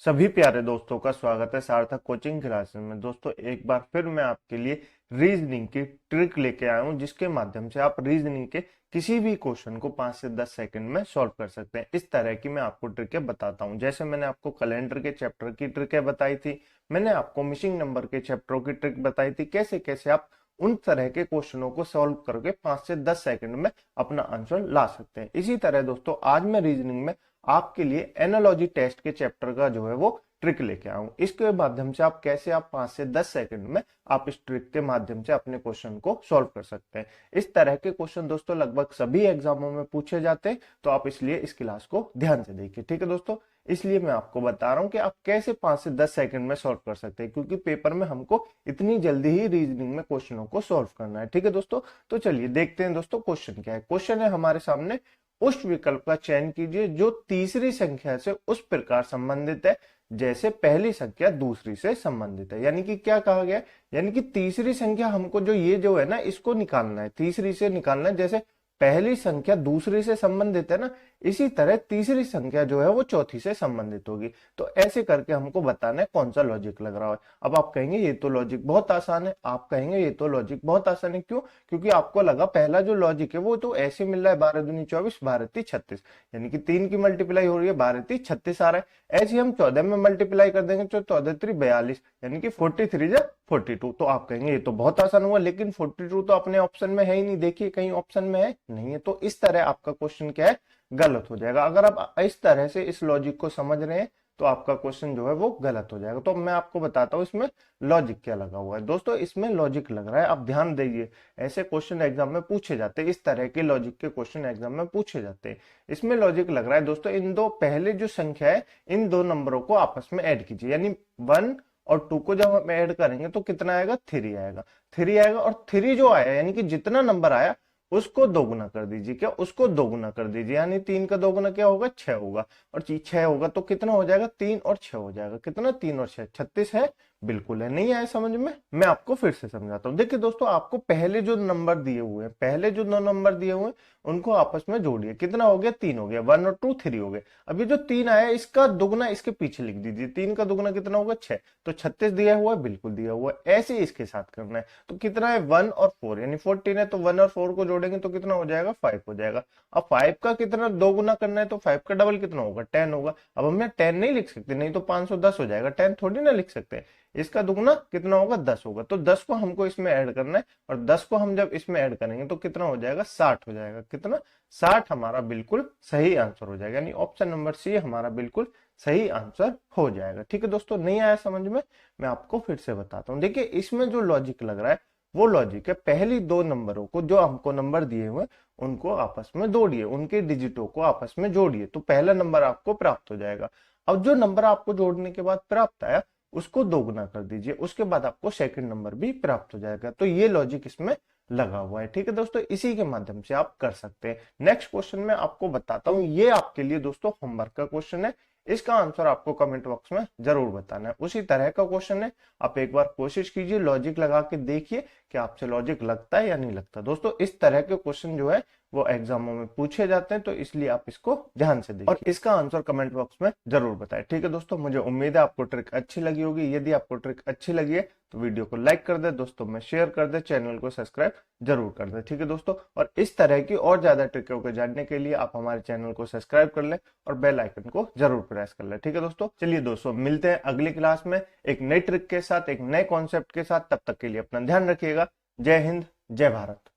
सभी प्यारे दोस्तों का स्वागत है सार्थक कोचिंग क्लासेस में। दोस्तों एक बार फिर मैं आपके लिए रीजनिंग की ट्रिक लेके आया हूं, जिसके माध्यम से आप रीजनिंग के किसी भी क्वेश्चन को 5 से 10 सेकंड में सॉल्व कर सकते हैं। इस तरह की मैं आपको ट्रिकें बताता हूं। जैसे मैंने आपको कैलेंडर के चैप्टर की ट्रिकें बताई थी, मैंने आपको मिसिंग नंबर के चैप्टरों की ट्रिक बताई थी, कैसे कैसे आप उन तरह के क्वेश्चनों को सॉल्व करके 5 से 10 सेकंड में अपना आंसर ला सकते हैं। इसी तरह दोस्तों आज मैं रीजनिंग में आपके लिए एनालॉजी टेस्ट के चैप्टर का जो है वो ट्रिक लेके आऊं। इसके माध्यम से आप कैसे 5 से 10 सेकंड में आप इस ट्रिक के माध्यम से अपने क्वेश्चन को सॉल्व कर सकते हैं। इस तरह के क्वेश्चन दोस्तों लगभग सभी एग्जामों में पूछे जाते हैं, तो आप इसलिए इस क्लास को ध्यान से देखिए, ठीक है दोस्तों। इसलिए मैं आपको बता रहा हूं कि आप कैसे 5 से 10 सेकंड में सॉल्व कर सकते हैं, क्योंकि पेपर में हमको इतनी जल्दी ही रीजनिंग में क्वेश्चनों को सॉल्व करना है, ठीक है दोस्तों। तो चलिए देखते हैं दोस्तों क्वेश्चन क्या है। क्वेश्चन है हमारे सामने, उस विकल्प का चयन कीजिए जो तीसरी संख्या से उस प्रकार संबंधित है जैसे पहली संख्या दूसरी से संबंधित है। यानी कि क्या कहा गया, यानी कि तीसरी संख्या हमको जो ये जो है ना, इसको निकालना है, तीसरी से निकालना है। जैसे पहली संख्या दूसरी से संबंधित है ना, इसी तरह तीसरी संख्या जो है वो चौथी से संबंधित होगी। तो ऐसे करके हमको बताना है कौन सा लॉजिक लग रहा है। अब आप कहेंगे ये तो लॉजिक बहुत आसान है, आप कहेंगे ये तो लॉजिक बहुत आसान है, क्यों? क्योंकि आपको लगा पहला जो लॉजिक है वो तो ऐसे मिल रहा है, 12 दूनी 24, 12 तीन 36, यानी कि 3 की मल्टीप्लाई हो रही है, 12 तीन 36 आ रहा है। ऐसे हम 14 में मल्टीप्लाई कर देंगे तो 14 3 42, यानी कि 43 जा 42। तो आप कहेंगे ये तो बहुत आसान हुआ, लेकिन 42 तो अपने ऑप्शन में है ही नहीं। देखिए कहीं ऑप्शन में है नहीं है, तो इस तरह आपका क्वेश्चन क्या है, गलत हो जाएगा। अगर आप इस तरह से इस लॉजिक को समझ रहे हैं तो आपका क्वेश्चन जो है वो गलत हो जाएगा। तो मैं आपको बताता हूं इसमें लॉजिक क्या लगा हुआ है। दोस्तों इसमें लॉजिक लग रहा है, आप ध्यान दीजिए, ऐसे क्वेश्चन एग्जाम में पूछे जाते हैं, इस तरह के लॉजिक के क्वेश्चन एग्जाम में पूछे जाते हैं। इसमें लॉजिक लग रहा है दोस्तों, इन दो पहले जो संख्या है इन दो नंबरों को आपस में ऐड कीजिए, यानी 1 और 2 को जब हम ऐड करेंगे तो कितना आएगा, 3 आएगा। 3 आएगा और 3 जो आया यानी कि जितना नंबर आया उसको दोगुना कर दीजिए। क्या? उसको दोगुना कर दीजिए, यानी 3 का दोगुना क्या होगा, 6 होगा। और 6 होगा तो कितना हो जाएगा, 3 और 6 हो जाएगा। कितना? 3 और 6 36 है। बिल्कुल है। नहीं आया समझ में? मैं आपको फिर से समझाता हूँ। देखिए दोस्तों, आपको पहले जो नंबर दिए हुए हैं, पहले जो 2 नंबर दिए हुए हैं उनको आपस में जोड़िए। कितना हो गया, 3 हो गया। 1 और 2 3 हो गए। अब ये जो 3 आया इसका दुगना इसके पीछे लिख दीजिए। 3 का दुगना कितना होगा, 6। तो 36 दिया हुआ है, बिल्कुल दिया हुआ है। ऐसे इसके साथ करना है। तो कितना है, 1 और 4, यानी 14 है, तो 1 और 4 को जोड़ेंगे तो कितना हो जाएगा, 5 हो जाएगा। अब 5 का कितना दोगुना करना है तो 5 का डबल कितना होगा, 10 होगा। अब हम 10 नहीं लिख सकते, नहीं तो 510 हो जाएगा। 10 थोड़ी ना लिख सकते। इसका दुगना कितना होगा, 10 होगा। तो 10 को हमको इसमें ऐड करना है, और 10 को हम जब इसमें ऐड करेंगे तो कितना हो जाएगा, 60 हो जाएगा। कितना? 60 हमारा बिल्कुल सही आंसर हो जाएगा, यानी ऑप्शन नंबर सी हमारा बिल्कुल सही आंसर हो जाएगा। ठीक है दोस्तों, नहीं आया समझ में? मैं आपको फिर से बताता हूँ। देखिए इसमें जो लॉजिक लग रहा है वो लॉजिक है, पहली 2 नंबरों को जो हमको नंबर दिए हुए उनको आपस में जोड़िए, उनके डिजिटों को आपस में जोड़िए, तो पहला नंबर आपको प्राप्त हो जाएगा। अब जो नंबर आपको जोड़ने के बाद प्राप्त आया उसको दोगुना कर दीजिए, उसके बाद आपको सेकंड नंबर भी प्राप्त हो जाएगा। तो ये लॉजिक इसमें लगा हुआ है। ठीक है दोस्तों, इसी के माध्यम से आप कर सकते हैं। नेक्स्ट क्वेश्चन में आपको बताता हूं, ये आपके लिए दोस्तों होमवर्क का क्वेश्चन है। इसका आंसर आपको कमेंट बॉक्स में जरूर बताना है। उसी तरह का क्वेश्चन है, आप एक बार कोशिश कीजिए, लॉजिक लगा के देखिए कि आपसे लॉजिक लगता है या नहीं लगता। दोस्तों इस तरह के क्वेश्चन जो है वो एग्जामों में पूछे जाते हैं, तो इसलिए आप इसको ध्यान से देखिए और इसका आंसर कमेंट बॉक्स में जरूर बताएं। ठीक है दोस्तों, मुझे उम्मीद है आपको ट्रिक अच्छी लगी होगी। यदि आपको ट्रिक अच्छी लगी है तो वीडियो को लाइक कर दे, दोस्तों में शेयर कर दे, चैनल को सब्सक्राइब जरूर कर दे। ठीक है दोस्तों, और इस तरह की और ज्यादा ट्रिकों को जानने के लिए आप हमारे चैनल को सब्सक्राइब कर ले और बेल आइकन को जरूर प्रेस कर ले। ठीक है दोस्तों, चलिए दोस्तों मिलते हैं अगली क्लास में एक नई ट्रिक के साथ, एक नए कॉन्सेप्ट के साथ। तब तक के लिए अपना ध्यान रखिएगा। जय हिंद, जय भारत।